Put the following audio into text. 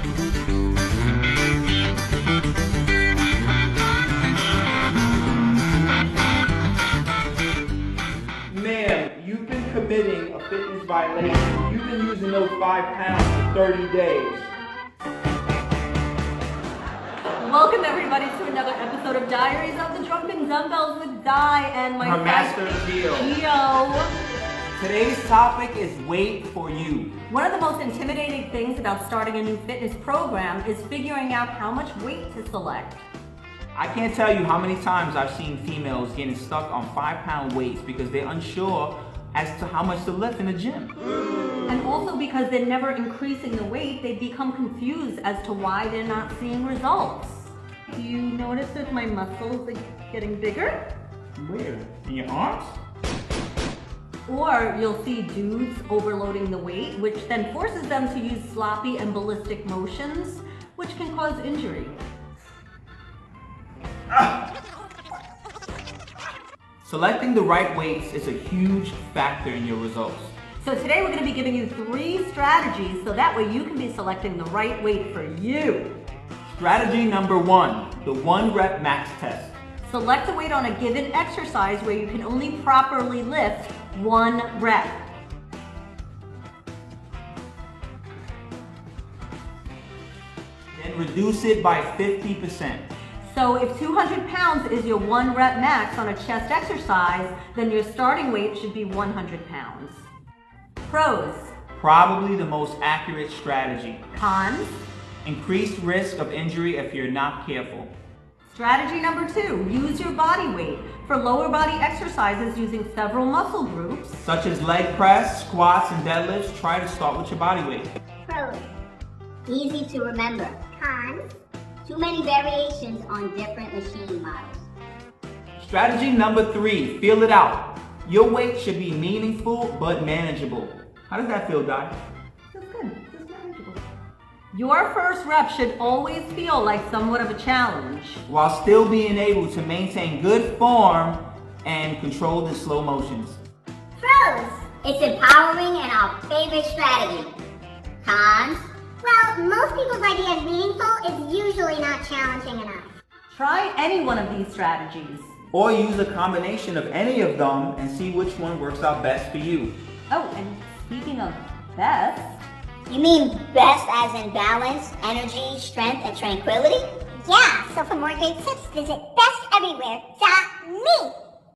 Ma'am, you've been committing a fitness violation. You've been using those 5 pounds for 30 days. Welcome everybody to another episode of Diaries of the Drunken Dumbells with Di and my Her master Gio. Today's topic is weight for you. One of the most intimidating things about starting a new fitness program is figuring out how much weight to select. I can't tell you how many times I've seen females getting stuck on 5-pound weights because they're unsure as to how much to lift in the gym. And also because they're never increasing the weight, they become confused as to why they're not seeing results. Do you notice that my muscles are getting bigger? Where? In your arms? Or you'll see dudes overloading the weight, which then forces them to use sloppy and ballistic motions, which can cause injury. Selecting the right weights is a huge factor in your results. So today we're going to be giving you 3 strategies so that way you can be selecting the right weight for you. Strategy number 1, the 1 rep max test. Select a weight on a given exercise where you can only properly lift 1 rep. Then reduce it by 50%. So if 200 pounds is your 1 rep max on a chest exercise, then your starting weight should be 100 pounds. Pros. Probably the most accurate strategy. Cons. Increased risk of injury if you're not careful. Strategy number 2, use your body weight for lower body exercises using several muscle groups. Such as leg press, squats, and deadlifts. Try to start with your body weight. Pros. Easy to remember. Cons. Too many variations on different machine models. Strategy number 3, feel it out. Your weight should be meaningful but manageable. How does that feel, Di? That's good. That's manageable. Your first rep should always feel like somewhat of a challenge, while still being able to maintain good form and control the slow motions. Pros. It's empowering and our favorite strategy. Cons. Well, most people's idea of meaningful is usually not challenging enough. Try any one of these strategies. Or use a combination of any of them and see which one works out best for you. Oh, and speaking of best... You mean best as in balance, energy, strength, and tranquility? Yeah, so for more great tips, visit besteverywhere.me.